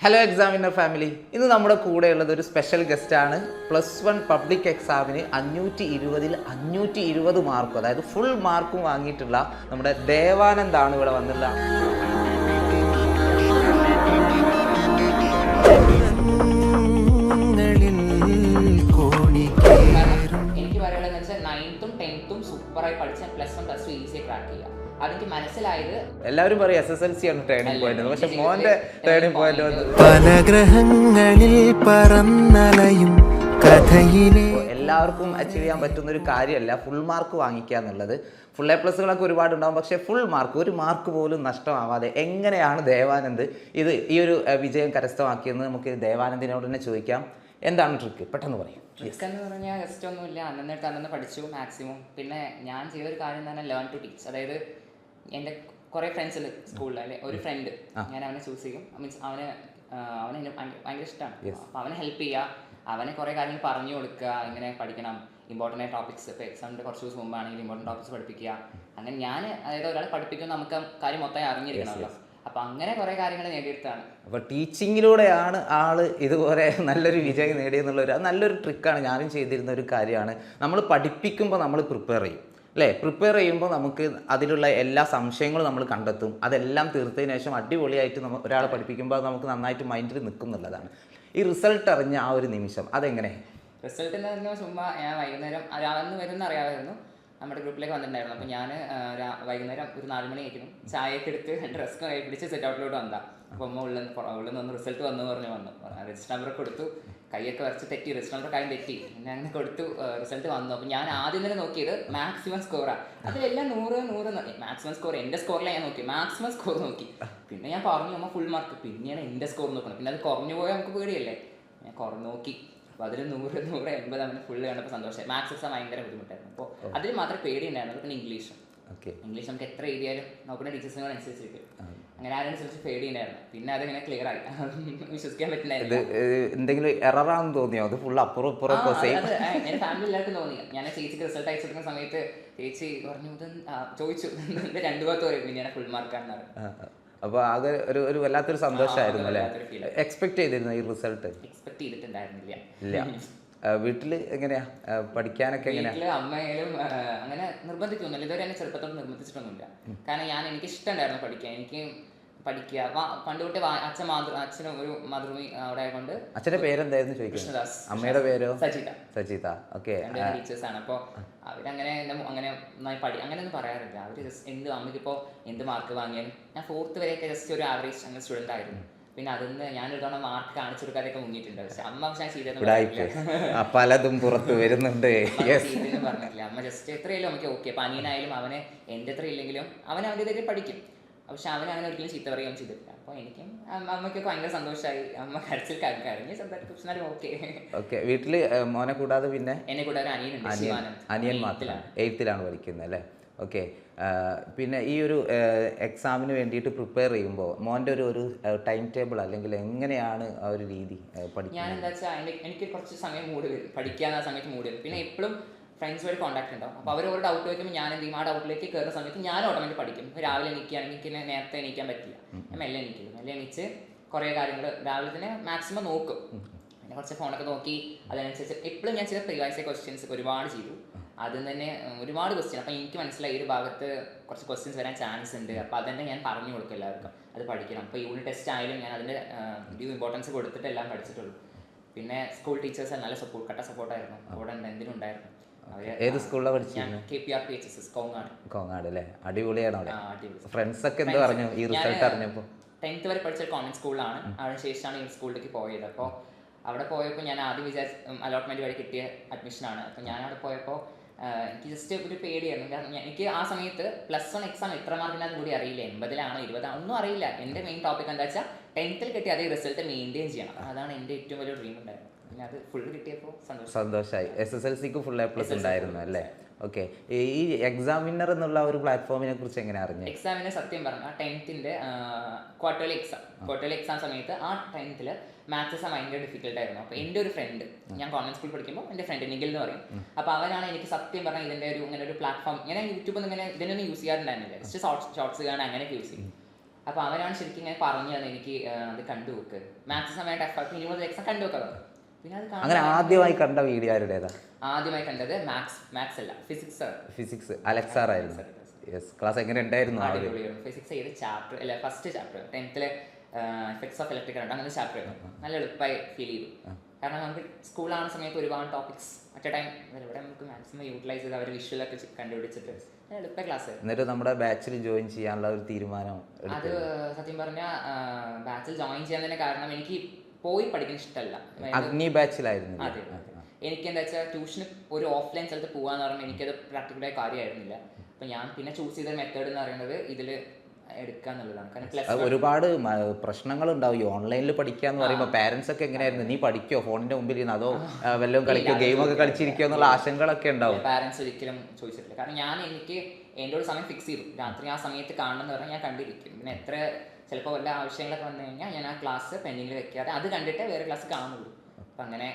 Hello examiner family, ഇന്ന് നമ്മുടെ കൂടെയുള്ളത് ഒരു സ്പെഷ്യൽ ഗസ്റ്റാണ്. +1 പബ്ലിക് എക്സാമിന് 520-ൽ 520 മാർക്കും, അതായത് ഫുൾ മാർക്കും വാങ്ങിയിട്ടുള്ള നമ്മുടെ ദേവാനന്ദാണ് ഇവിടെ വന്നിട്ടുള്ള. എനിക്ക് പറയുന്നത് വെച്ചാൽ 9th-ഉം 10th-ഉം സൂപ്പറായി പഠിച്ചാൽ +1 +2 ഈസിയായി ക്രാക്ക് ചെയ്യാം. അതെനിക്ക് മനസ്സിലായത്, എല്ലാവരും പറയും SSLC ആണ് ടേണിംഗ് പോയിന്റ്, പക്ഷെ മോന്റെ ടേണിംഗ് പോയിന്റ് വന്നത് പല ഗ്രഹങ്ങളിൽ പറന്നലയും കഥയിലെ. എല്ലാവർക്കും അച്ചീവ് ചെയ്യാൻ പറ്റുന്ന ഒരു കാര്യമല്ല ഫുൾ മാർക്ക് വാങ്ങിക്കുക എന്നുള്ളത്. ഫുൾ A+കളൊക്കെ ഒരുപാട് ഉണ്ടാവും, പക്ഷേ ഫുൾ മാർക്ക്, ഒരു മാർക്ക് പോലും നഷ്ടമാവാതെ എങ്ങനെയാണ് ദേവാനന്ദ് ഈ ഒരു വിജയം കരസ്ഥമാക്കിയെന്ന് നമുക്ക് ദേവാനന്ദിനോട് തന്നെ ചോദിക്കാം. എന്താണ് ട്രിക്ക്? പെട്ടെന്ന് പറയും. ട്രിക്ക് എന്ന് പറഞ്ഞാൽ ജസ്റ്റ് ഒന്നുമില്ല, അന്നന്ന് പഠിച്ചു മാക്സിമം. പിന്നെ ഞാൻ ചെയ്തൊരു കാര്യം തന്നെ ലേൺ ടു ടീച്ച്. അതായത് എൻ്റെ കുറേ ഫ്രണ്ട്സ് ഉണ്ട് സ്കൂളിൽ, അല്ലെ ഒരു ഫ്രണ്ട് ഞാൻ അവനെ ചൂസ് ചെയ്യും. മീൻസ് അവന് ഭയങ്കര ഇഷ്ടമാണ്. അപ്പോൾ അവനെ ഹെൽപ്പ് ചെയ്യുക, അവനെ കുറേ കാര്യങ്ങൾ പറഞ്ഞു കൊടുക്കുക, ഇങ്ങനെ പഠിക്കണം, ഇമ്പോർട്ടൻ്റ് ആയ ടോപ്പിക്സ്. ഇപ്പോൾ എക്സാമിൻ്റെ കുറച്ച് ദിവസം മുമ്പാണെങ്കിൽ ഇമ്പോർട്ടൻ്റ് ടോപ്പിക്സ് പഠിപ്പിക്കുക. അങ്ങനെ ഞാൻ, അതായത് ഒരാളെ പഠിപ്പിക്കുമ്പോൾ നമുക്ക് കാര്യം മൊത്തം അറിഞ്ഞിരിക്കണമല്ലോ. അപ്പോൾ അങ്ങനെ കുറേ കാര്യങ്ങൾ നേടിയെടുത്താണ്. അപ്പോൾ ടീച്ചിങ്ങിലൂടെയാണ് ആൾ ഇതുപോലെ നല്ലൊരു വിജയം നേടിയെന്നുള്ളൊരു നല്ലൊരു ട്രിക്കാണ്. ഞാനും ചെയ്തിരുന്ന ഒരു കാര്യമാണ്. നമ്മൾ പഠിപ്പിക്കുമ്പോൾ നമ്മൾ പ്രിപ്പയർ ചെയ്യും, അല്ലേ? പ്രിപ്പയർ ചെയ്യുമ്പോൾ നമുക്ക് അതിലുള്ള എല്ലാ സംശയങ്ങളും നമ്മൾ കണ്ടെത്തും. അതെല്ലാം തീർത്തതിന് ശേഷം അടിപൊളിയായിട്ട് ഒരാളെ പഠിപ്പിക്കുമ്പോൾ നമുക്ക് നന്നായിട്ട് മൈൻഡിൽ നിൽക്കും എന്നുള്ളതാണ്. ഈ റിസൾട്ട് അറിഞ്ഞ ആ ഒരു നിമിഷം അതെങ്ങനെ? റിസൾട്ട് എന്ന് പറഞ്ഞാൽ ചുമ്മാ ഞാൻ വൈകുന്നേരം അന്ന് വരുന്ന അറിയാമായിരുന്നു, നമ്മുടെ ഗ്രൂപ്പിലേക്ക് വന്നിട്ടുണ്ടായിരുന്നു. അപ്പോൾ ഞാൻ വൈകുന്നേരം ഒരു 4 മണി ആയിരിക്കും, ചായയൊക്കെ എടുത്ത് ഡ്രസ്സ് കൈ പിടിച്ച് സെറ്റ് ഔട്ടിലോട്ട് വന്നതാണ്. അപ്പോൾ അമ്മ ഉള്ളിൽ നിന്ന് റിസൾട്ട് വന്നു വന്നു രജിസ്റ്റർ നമ്പർ കൊടുത്തു, കൈയൊക്കെ വരച്ച് തെറ്റി, രജിസ്റ്റർ നമ്പർ കാര്യം തെറ്റി, പിന്നെ അങ്ങനെ കൊടുത്തു. റിസൾട്ട് വന്നു. അപ്പോൾ ഞാൻ ആദ്യം തന്നെ നോക്കിയത് മാക്സിമം സ്കോറാണ്. അതിലെല്ലാം 100 മാക്സിമം സ്കോർ. എൻ്റെ സ്കോറിലാണ് ഞാൻ നോക്കി, മാക്സിമം സ്കോർ നോക്കി. പിന്നെ ഞാൻ പറഞ്ഞു അമ്മ ഫുൾ മാർക്ക്, പിന്നെയാണ് എൻ്റെ സ്കോർ നോക്കണം. പിന്നെ അത് കുറഞ്ഞു പോയാൽ നമുക്ക് പേടിയല്ലേ, ഞാൻ കുറഞ്ഞു നോക്കി. അപ്പോൾ അതിൽ 100-180 അങ്ങനെ ഫുള്ള് കണ്ടപ്പോൾ സന്തോഷമായി. മാത്സ് എക്സാം ഭയങ്കര ബുദ്ധിമുട്ടായിരുന്നു. അപ്പോൾ അതിൽ മാത്രമേ പേടി ഉണ്ടായിരുന്നു. പിന്നെ ഇംഗ്ലീഷ് നമുക്ക് എത്ര എഴുതിയാലും നോക്കുന്ന ടീച്ചേഴ്സിനോടനുസരിച്ചിരിക്കും. അങ്ങനെ അതിനനുസരിച്ച് പേടി ഉണ്ടായിരുന്നു. പിന്നെ അതിങ്ങനെ ക്ലിയർ ആയി, വിശ്വസിക്കാൻ പറ്റുന്നായിരുന്നു. എന്തെങ്കിലും എററാണെന്ന് തോന്നിയോ? അത് ഫുൾ അപ്പുറം എൻ്റെ ഫാമിലി എല്ലാവർക്കും തോന്നി. ഞാൻ ചേച്ചിക്ക് റിസൾട്ട് അയച്ചു കൊടുക്കുന്ന സമയത്ത് ചേച്ചി പറഞ്ഞു, ചോദിച്ചു 2 ഭാഗത്ത് പറയും പിന്നെയാണ് ഫുൾ മാർക്കാണെന്ന് പറഞ്ഞു. അപ്പോൾ ആകെ ഒരു വല്ലാത്തൊരു സന്തോഷമായിരുന്നു അല്ലേ? എക്സ്പെക്ട് ചെയ്തിരുന്നു ഈ റിസൾട്ട്? എക്സ്പെക്ട് ചെയ്തിട്ടുണ്ടായിരുന്നില്ല. ഇല്ല. വീട്ടിൽ എങ്ങനെയാ പഠിക്കാനൊക്കെ? വീട്ടില് അമ്മയിലും അങ്ങനെ നിർബന്ധിക്കൊന്നുമില്ല, ഇതുവരെ എന്നെ ചെറുപ്പത്തോട് നിർബന്ധിച്ചിട്ടൊന്നുമില്ല. കാരണം എനിക്ക് ഇഷ്ടമുണ്ടായിരുന്നു പഠിക്കാൻ. എനിക്ക് പഠിക്കുക പണ്ട് തൊട്ടേ അച്ഛനും ഒരു മാതൃഭൂമി അവിടെ ആയതുകൊണ്ട്. അച്ഛൻ്റെ പേരെന്തായിരുന്നു ചോദിക്കുന്നത്? അമ്മയുടെ പേരോ? സജിത. ഓക്കെ. ടീച്ചേഴ്സാണ്. അപ്പോൾ അവരങ്ങനെ അങ്ങനെ അങ്ങനെയൊന്നും പറയാറില്ല. അവർ ജസ്റ്റ് അമ്മയ്ക്കിപ്പോൾ എന്ത് മാർക്ക് വാങ്ങിയാലും, ഞാൻ 4th വരെയൊക്കെ ജസ്റ്റ് ഒരു ആവറേജ് അങ്ങനെ സ്റ്റുഡൻ്റ് ആയിരുന്നു. പിന്നെ അതിന്ന് ഞാനൊരു തവണ മാർക്ക് കാണിച്ചു കൊടുക്കാതൊക്കെ മുങ്ങിയിട്ടുണ്ട്. പക്ഷെ അമ്മ പലതും പുറത്ത് വരുന്നുണ്ട്, പറഞ്ഞിട്ടില്ല. അമ്മ ജസ്റ്റ് എത്രയല്ലോ നമുക്ക് ഓക്കെ. അപ്പം അനിയനായാലും അവന് എൻ്റെ എത്ര ഇല്ലെങ്കിലും അവൻ അവൻ്റെതായിട്ട് പഠിക്കും. പക്ഷെ അവൻ അങ്ങനെ ഒരിക്കലും ചീത്ത പറയുകയും ചെയ്തിട്ടില്ല. അപ്പോൾ എനിക്കും അമ്മയ്ക്കൊക്കെ ഭയങ്കര സന്തോഷമായി. അമ്മ കരച്ചിൽ കരഞ്ഞ് ചെറുതായിട്ട് ഓക്കെ. വീട്ടില് മോനെ കൂടാതെ പിന്നെ എന്നെ കൂടാതെ അനിയൻ മാത്രം 8th-ലാണ് പഠിക്കുന്നത് അല്ലേ? ഓക്കെ. പിന്നെ ഈ ഒരു എക്സാമിന് വേണ്ടിയിട്ട് പ്രിപ്പയർ ചെയ്യുമ്പോൾ മോൻ്റെ ഒരു ടൈം ടേബിൾ അല്ലെങ്കിൽ എങ്ങനെയാണ് ആ ഒരു രീതി പഠിക്കുന്നത്? ഞാൻ എന്താ വെച്ചാൽ എനിക്ക് കുറച്ച് സമയം മൂടി വരും, പഠിക്കാൻ ആ സമയത്ത് മൂടി വരും. പിന്നെ എപ്പോഴും ഫ്രണ്ട്സുമായിട്ട് കോൺടാക്ട് ഉണ്ടാവും. അപ്പോൾ അവർ ഒരു ഡൗട്ട് വയ്ക്കുമ്പോൾ ഞാൻ എന്ത് ചെയ്യും, ആ ഡൗട്ടിലേക്ക് കയറുന്ന സമയത്ത് ഞാൻ ഓട്ടോമാറ്റിക് പഠിക്കും. രാവിലെ എണീക്കുകയാണെങ്കിൽ എനിക്ക് നേരത്തെ എണീക്കാൻ പറ്റില്ല, ഞാൻ മെല്ലെ എണീച്ച് കുറേ കാര്യങ്ങൾ രാവിലെ തന്നെ മാക്സിമം നോക്കും. പിന്നെ കുറച്ച് ഫോണൊക്കെ നോക്കി അതിനനുസരിച്ച് എപ്പോഴും ഞാൻ ചെയ്ത പ്രീവിയസ് ക്വസ്റ്റ്യൻസ് ഒരുപാട് ചെയ്തു. അതിൽ തന്നെ ഒരുപാട് ക്വസ്റ്റ്യൻ. അപ്പോൾ എനിക്ക് മനസ്സിലായി ഒരു ഭാഗത്ത് കുറച്ച് ക്വസ്റ്റ്യൻസ് വരാൻ ചാൻസ് ഉണ്ട്. അപ്പോൾ അതന്നെ ഞാൻ പറഞ്ഞു കൊടുക്കും എല്ലാവർക്കും, അത് പഠിക്കണം. അപ്പോൾ യൂണിറ്റ് ടെസ്റ്റ് ആയാലും ഞാൻ അതിൻ്റെ ഇമ്പോർട്ടൻസ് കൊടുത്തിട്ട് എല്ലാം പഠിച്ചിട്ടുള്ളൂ. പിന്നെ സ്കൂൾ ടീച്ചേഴ്സ് നല്ല കട്ട സപ്പോർട്ടായിരുന്നു, അവിടെ എന്തിനും ഉണ്ടായിരുന്നു. ഏത് സ്കൂളിലാണ് പഠിച്ചത്? KPRPHSS കോങ്ങാട് അല്ലേ? അടിപൊളിയാണ് അവിടെ. ഫ്രണ്ട്സ് ഒക്കെ എന്ത് പറഞ്ഞു ഈ റിസൾട്ട് അറിഞ്ഞപ്പോൾ? 10th വരെ പഠിച്ച കോൺവെന്റ് സ്കൂളിലാണ്. അതിനുശേഷമാണ് ഈ സ്കൂളിലേക്ക് പോയത്. അപ്പോൾ അവിടെ പോയപ്പോൾ ഞാൻ ആദ്യം അലോട്ട്മെന്റ് വഴി കിട്ടിയ അഡ്മിഷനാണ്. അപ്പോൾ ഞാൻ അവിടെ പോയപ്പോൾ എനിക്ക് ജസ്റ്റ് ഒരു പേടിയായിരുന്നു. കാരണം എനിക്ക് ആ സമയത്ത് +1 എക്സാം എത്ര മാർക്കിനാന്ന് കൂടി അറിയില്ല, 80-ലാണോ 20 ഒന്നും അറിയില്ല. എൻ്റെ മെയിൻ ടോപ്പിക് എന്താ വെച്ചാൽ 10th കിട്ടിയ അതേ റിസൾട്ട് മെയിൻറ്റെയിൻ ചെയ്യണം. അതാണ് എൻ്റെ ഏറ്റവും വലിയ ഡ്രീം ഉണ്ടായിരുന്നത്. പിന്നെ അത് ഫുൾ കിട്ടിയപ്പോൾ സന്തോഷമായി. SSLC-ക്ക് ഫുൾ A+ ഉണ്ടായിരുന്നു അല്ലേ? ഓക്കെ. ഈ എക്സാമിനർ എന്നുള്ള ഒരു പ്ലാറ്റ്ഫോമിനെ കുറിച്ച് എങ്ങനെ അറിഞ്ഞു? എക്സാമിന് സത്യം പറഞ്ഞാൽ 10th-ന്റെ ക്വാർട്ടർലി എക്സാം സമയത്ത് ആ 10th മാത്സ് ഭയങ്കര ഡിഫിക്കൽട്ട് ആയിരുന്നു. അപ്പോൾ എൻ്റെ ഒരു ഫ്രണ്ട്, ഞാൻ കോൺവെന്റ് സ്കൂളിൽ പഠിക്കുമ്പോൾ എൻ്റെ ഫ്രണ്ട് നിഖിൽ എന്ന് പറയും. അപ്പോൾ അവനാണ് എനിക്ക് സത്യം പറഞ്ഞാൽ ഇതിൻ്റെ ഇങ്ങനെ ഒരു പ്ലാറ്റ്ഫോം, ഇങ്ങനെ യൂട്യൂബിൽ നിന്ന് ഇതിനൊന്നും യൂസ് ചെയ്യാറുണ്ടായിരുന്നില്ല. ജസ്റ്റ് ഷോർട്സ് കാണാൻ അങ്ങനെയൊക്കെ യൂസ് ചെയ്യും. അപ്പോൾ അവനാണ് ശരിക്കും ഇങ്ങനെ പറഞ്ഞു തന്നെ എനിക്ക് അത് കണ്ടു നോക്ക്, മാത്സ് സമയത്ത് എഫർട്ട് ഇനി മുതൽ എക്സാം കണ്ടു നോക്കാം. പിന്നെ അത് അങ്ങനെ ആദ്യമായി കണ്ട വീഡിയോ ആരുടേതാ? ആദ്യമായി കണ്ടത് മാത്സ് അല്ല, ഫിസിക്സ് അലക്സാർ ആയിരുന്നു. യെസ്. ക്ലാസ് എങ്ങനെ ഉണ്ടായിരുന്നു? ഫിസിക്സ് ചെയ്ത് ചാപ്റ്റർ അല്ല first chapter 10th effects of electric current, അങ്ങനെ ചാപ്റ്റർ ആയിരുന്നു. നല്ല എളുപ്പമായി ഫീൽ ചെയ്തു. കാരണം നമുക്ക് സ്കൂളാണ് സമയത്ത് ഒരുപാട് ടോപ്പിക്സ് അറ്റ് എ ടൈം ഇവിടെ നമുക്ക് മാക്സിമം യൂട്ടിലൈസ് ചെയ്ത് അവർ വിഷ്വലൊക്കെ കണ്ടുപിടിച്ചിട്ട് എളുപ്പ ക്ലാസ്. എന്നിട്ട് നമ്മുടെ ബാച്ചിൽ ജോയിൻ ചെയ്യാനുള്ള ഒരു തീരുമാനം അത് സത്യം പറഞ്ഞാൽ ബാച്ചിൽ ജോയിൻ ചെയ്യാൻ തന്നെ കാരണം എനിക്ക് പോയി പഠിക്കാൻ ഇഷ്ടമല്ല. അഗ്നി ബാച്ചിലായിരുന്നു. അതെ, എനിക്ക് എന്താ വെച്ചാൽ ട്യൂഷന് ഒരു ഓഫ്ലൈൻ സ്ഥലത്ത് പോകാന്ന് പറയുമ്പോൾ എനിക്കത് പ്രാക്ടിക്കലായ കാര്യമായിരുന്നില്ല. അപ്പം ഞാൻ പിന്നെ ചൂസ് ചെയ്ത മെത്തേഡ് എന്ന് പറയുന്നത് ഇതിൽ എടുക്കാന്നുള്ളതാണ്. കാരണം ഒരുപാട് പ്രശ്നങ്ങൾ ഉണ്ടാവും ഈ ഓൺലൈനിൽ പഠിക്കാന്ന് പറയുമ്പോൾ. പാരന്റ്സ് ഒക്കെ എങ്ങനെയായിരുന്നു? നീ പഠിക്കോ ഫോണിന്റെ മുമ്പിൽ ഇരുന്ന്, അതോ വല്ലതും കളിക്കോ ഗെയിമൊക്കെ കളിച്ചിരിക്കോ എന്നുള്ള ആശങ്കകളൊക്കെ ഉണ്ടാവും. പാരന്റ്സ് ഒരിക്കലും ചോദിച്ചിട്ടില്ല. കാരണം എനിക്ക് എൻ്റെ ഒരു സമയം ഫിക്സ് ചെയ്തു, രാത്രി ആ സമയത്ത് കാണണം എന്ന് പറഞ്ഞാൽ ഞാൻ കണ്ടിരിക്കും. പിന്നെ എത്ര ചിലപ്പോൾ വല്ല ആവശ്യങ്ങളൊക്കെ വന്നു കഴിഞ്ഞാൽ ഞാൻ ആ ക്ലാസ് പെൻഡിങ്ങിൽ വെക്കാതെ അത് കണ്ടിട്ട് വേറെ ക്ലാസ് കാണുള്ളൂ. അപ്പം അങ്ങനെ.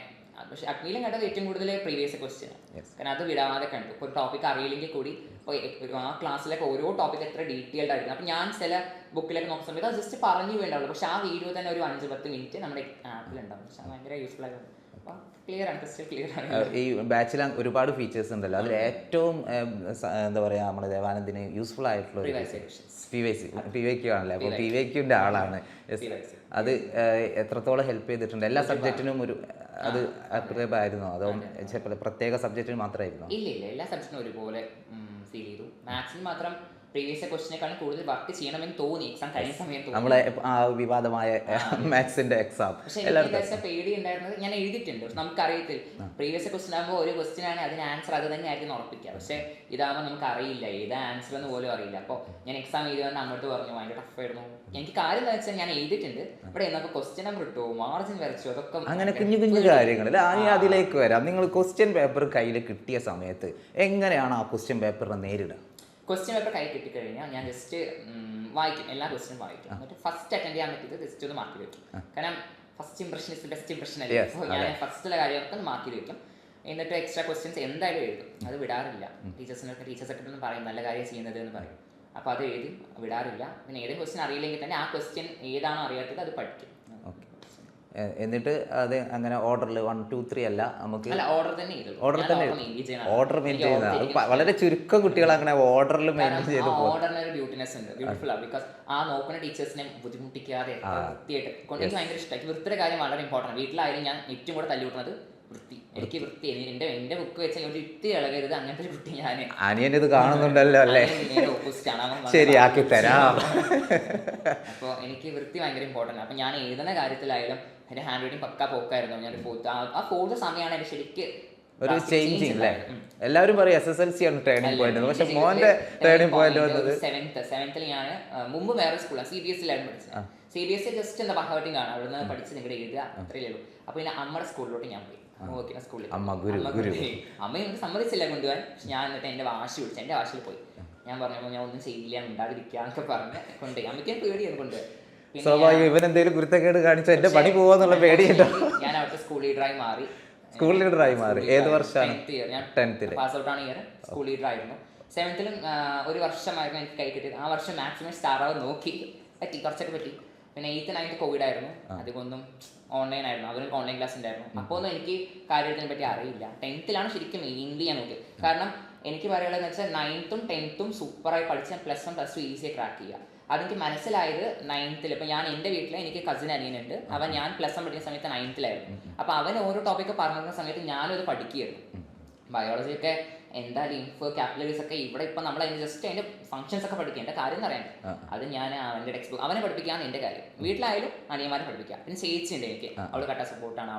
പക്ഷേ അഗ്നിയിലും കണ്ടത് ഏറ്റവും കൂടുതൽ പ്രീവിയസ് ക്വസ്റ്റ്യൻ, കാരണം അത് വിടാതെ കണ്ടു. ഇപ്പോൾ ഒരു ടോപ്പിക് അറിയില്ലെങ്കിൽ കൂടി ഇപ്പോൾ ആ ക്ലാസ്സിലൊക്കെ ഓരോ ടോപ്പിക് എത്ര ഡീറ്റെയിൽഡ് ആയിരുന്നു. അപ്പം ഞാൻ ചില ബുക്കിലൊക്കെ നോക്കുന്ന സമയത്ത് അത് ജസ്റ്റ് പറഞ്ഞു വേണ്ടാവുള്ളൂ, പക്ഷേ ആ വീഡിയോ തന്നെ ഒരു 5-10 മിനിറ്റ് നമ്മുടെ ആപ്പിലുണ്ടാവും. പക്ഷേ ഭയങ്കര യൂസ്ഫുൾ ആയിരുന്നു. അപ്പോൾ ക്ലിയർ ആണ്, ക്രിസ്റ്റൽ ക്ലിയർ ആണ്. ഈ ബാച്ചിൽ ഒരുപാട് ഫീച്ചേഴ്സ് ഉണ്ടല്ലോ, അതിൽ ഏറ്റവും എന്താ പറയുക നമ്മുടെ ദേവാനന്ദിന് യൂസ്ഫുൾ ആയിട്ടുള്ള PYQ ആണല്ലേ? അപ്പോൾ PYQൻ്റെ ആളാണ്. അത് എത്രത്തോളം ഹെൽപ്പ് ചെയ്തിട്ടുണ്ട്? എല്ലാ സബ്ജക്റ്റിനും ഒരു അത് അപ്രേബായിരുന്നോ, അതോ പ്രത്യേക സബ്ജക്റ്റിന് മാത്രമായിരുന്നോ? ഇല്ല, എല്ലാ സബ്ജക്റ്റിനും ഒരുപോലെ ഫീൽ ചെയ്തു. മാത്സിന് മാത്രം പ്രീവിയസ് ക്വസ്റ്റിനെക്കാളും കൂടുതൽ വർക്ക് ചെയ്യണമെന്ന് തോന്നി എക്സാം കഴിഞ്ഞ സമയത്ത്. നമ്മളെ വിവാദമായ മാത്സിന്റെ എക്സാം. പക്ഷേ എനിക്ക് പേടി ഉണ്ടായിരുന്നത്, ഞാൻ എഴുതിയിട്ടുണ്ട്, പക്ഷെ നമുക്കറിയത്തില്ല. പ്രീവിയസ് ക്വസ്റ്റൻ ആകുമ്പോൾ ഒരു ക്വസ്റ്റൻ ആണ്, അതിന് ആൻസർ അത് തന്നെ ആയിരിക്കും ഉറപ്പിക്കുക. പക്ഷേ ഇതാകുമ്പോൾ നമുക്ക് അറിയില്ല ഏതാ ആൻസർ എന്ന് പോലും അറിയില്ല. അപ്പോൾ ഞാൻ എക്സാം എഴുതി വന്ന് അങ്ങോട്ട് പറഞ്ഞു ഭയങ്കര ടഫായിരുന്നു. എനിക്ക് കാര്യം എന്താ വെച്ചാൽ ഞാൻ എഴുതിയിട്ടുണ്ട്, ഇവിടെ എന്നൊക്കെ ക്വസ്റ്റ്യൻ നമ്പർ ഇട്ടു, മാർജിൻ വരച്ചു, അതൊക്കെ അങ്ങനെ കുഞ്ഞു കുഞ്ഞു കാര്യങ്ങൾ. അതിലേക്ക് വരാം. നിങ്ങൾ ക്വസ്റ്റ്യൻ പേപ്പർ കയ്യിൽ കിട്ടിയ സമയത്ത് എങ്ങനെയാണ് ആ ക്വസ്റ്റ്യൻ പേപ്പറിനെ നേരിടുക? ക്വസ്റ്റ്യൻ പേപ്പർ കൈ കിട്ടിക്കഴിഞ്ഞാൽ ഞാൻ ജസ്റ്റ് വായിക്കും, എല്ലാ ക്വസ്റ്റ്യനും വായിക്കും. എന്നിട്ട് ഫസ്റ്റ് അറ്റൻഡ് ചെയ്യാൻ പറ്റിയത് ജസ്റ്റ് ഒന്ന് മാർക്ക് വെക്കും. കാരണം first impression is best impression അല്ലേ. അപ്പോൾ ഞാൻ ഫസ്റ്റുള്ള കാര്യമൊക്കെ ഒന്ന് മാർക്ക് വെക്കും. എന്നിട്ട് എക്സ്ട്രാ ക്വസ്റ്റ്യൻസ് എന്തായാലും എഴുതും, അത് വിടാറില്ല. ടീച്ചേഴ്സൊക്കെ ഒന്നും പറയും നല്ല കാര്യം ചെയ്യുന്നത് എന്ന് പറയും. അപ്പോൾ അത് എഴുതി വിടാറില്ല. പിന്നെ ഏതെങ്കിലും ക്വസ്റ്റ്യൻ അറിയില്ലെങ്കിൽ തന്നെ ആ ക്വസ്റ്റ്യൻ ഏതാണോ അറിയാത്തത് അത് പഠിക്കും. എന്നിട്ട് അത് അങ്ങനെ ഓർഡറിൽ 1 2 3 അല്ല, നമുക്ക് ഓർഡർ മെയിൻ ചെയ്യുന്നത് വളരെ ചുരുക്കം കുട്ടികൾ അങ്ങനെ ഓർഡറിൽ മെയിൻറ്റെയിൻ ചെയ്ത് പോകും. ഓർഡറിന് ഒരു ബ്യൂട്ടിനെസ് ഉണ്ട്, ബ്യൂട്ടിഫുൾ ആണ്. ബിക്കോസ് ആ നോക്കുന്ന ടീച്ചേഴ്സിനെ ബുദ്ധിമുട്ടിക്കാതെ വൃത്തിയായിട്ട് കൊണ്ട് എനിക്ക് ഭയങ്കര ഇഷ്ടമായി. വൃത്തിയുടെ കാര്യം വളരെ ഇമ്പോർട്ടൻ്റ്. വീട്ടിലായാലും ഞാൻ ഏറ്റവും കൂടെ തല്ലുകൂട്ടുന്നത് വൃത്തി. എനിക്ക് വൃത്തി, എൻ്റെ ബുക്ക് വെച്ചാൽ ഒരു ഇത്തി ഇളകരുത്, അങ്ങനത്തെ ഒരു കുട്ടി ഞാൻ. അനിയൻ ഇത് കാണുന്നുണ്ടല്ലോ അല്ലേ? ശരിയാക്കി തരാം. അപ്പോൾ എനിക്ക് വൃത്തി ഭയങ്കര ഇമ്പോർട്ടൻ്റ്. അപ്പം ഞാൻ എഴുതുന്ന കാര്യത്തിലായാലും എൻ്റെ ഹാൻഡ് റൈറ്റിംഗ് പക്ക പോക്കായിരുന്നു. ഞാൻ ആ ഫോർത്ത് സമയമാണ് എൻ്റെ ശരിക്ക് ഒരു ചേഞ്ചിങ് അല്ലേ? എല്ലാവരും പറയും SSLC ആണ് ടേണിംഗ് പോയിന്റ്, പക്ഷെ മോന്റെ ടേണിംഗ് പോയിന്റ് വന്നത് സെവൻത്തിൽ ഞാൻ മുമ്പ് വേറെ സ്കൂളാണ്, CBSE-യിലായിരുന്നു പഠിച്ചത്. CBSE ജസ്റ്റ് എന്താ ഹേർട്ടിംഗ് ആണ്, അവിടുന്ന് പഠിച്ച് നിങ്ങളുടെ എഴുതുക അത്രയേ ഉള്ളൂ. അപ്പോൾ പിന്നെ അമ്മയുടെ സ്കൂളിലോട്ട് ഞാൻ പോയി. സ്കൂളിൽ അമ്മയും സമ്മതിച്ചില്ല കൊണ്ടുപോകാൻ. ഞാൻ എന്നിട്ട് എൻ്റെ വാശി പിടിച്ചു, എൻ്റെ വാശിയിൽ പോയി. ഞാൻ പറഞ്ഞപ്പോൾ ഞാൻ ഒന്നും ചെയ്യില്ല, ഉണ്ടാതിരിക്കുക എന്നൊക്കെ പറഞ്ഞ് കൊണ്ടുപോയി. അമ്മയ്ക്ക് പേടിയാണ് കൊണ്ടുപോയി. സ്വാഭാവികം, ഇവൻ എന്തെങ്കിലും കുരുത്തക്കേട് കാണിച്ച എന്റെ പണി പോവാന്നുള്ള പേടിയുണ്ടോ? ഞാൻ അവിടുത്തെ സ്കൂൾ ലീഡറായി മാറി. ഏത് വർഷമാണ്? 10th പാസ് ഔട്ട് ആണ് ഇയർ. സ്കൂൾ ലീഡർ ആയിരുന്നു. 7th ഒരു വർഷമായിരുന്നു എനിക്ക് കൈ കിട്ടിയത്. ആ വർഷം മാക്സിമം സ്റ്റാറാവ് നോക്കി പറ്റി, കുറച്ചൊക്കെ പറ്റി. പിന്നെ 8th 9th കോവിഡ് ആയിരുന്നു, അധികമൊന്നും ഓൺലൈൻ ആയിരുന്നു. അവർക്ക് ഓൺലൈൻ ക്ലാസ് ഉണ്ടായിരുന്നു. അപ്പോൾ ഒന്നും എനിക്ക് കാര്യത്തിനെ പറ്റി അറിയില്ല. 10th ശരിക്കും മെയിൻലി ഞാൻ നോക്കിയത്. കാരണം എനിക്ക് പറയുള്ളതെന്ന് വെച്ചാൽ 9th 10th സൂപ്പറായി പഠിച്ച് +1 +2 ഈസിയായി ക്രാക്ക് ചെയ്യുക. അതെനിക്ക് മനസ്സിലായത് 9th. ഇപ്പം ഞാൻ എൻ്റെ വീട്ടിൽ എനിക്ക് കസിൻ അനിയനുണ്ട്. അവൻ ഞാൻ +1 പഠിക്കുന്ന സമയത്ത് 9th അപ്പോൾ അവൻ ഓരോ ടോപ്പിക്ക് പറഞ്ഞിരുന്ന സമയത്ത് ഞാനത് പഠിക്കുകയായിരുന്നു. ബയോളജി ഒക്കെ എന്താ ലിംഫ് കാപ്പിലറീസ് ഒക്കെ ഇവിടെ ഇപ്പം നമ്മൾ അതിന് ജസ്റ്റ് അതിൻ്റെ ഫംഗ്ഷൻസ് ഒക്കെ പഠിക്കുക, എൻ്റെ കാര്യം എന്ന് പറയാൻ അത് ഞാൻ അവൻ്റെ ടെക്സ്റ്റ് ബുക്ക് അവനെ പഠിപ്പിക്കാന്ന് എൻ്റെ കാര്യം. വീട്ടിലായാലും അനിയന്മാരെ പഠിപ്പിക്കാം. പിന്നെ ചേച്ചി ഉണ്ട് എനിക്ക്, അവൾ കട്ട സപ്പോർട്ടാണ്.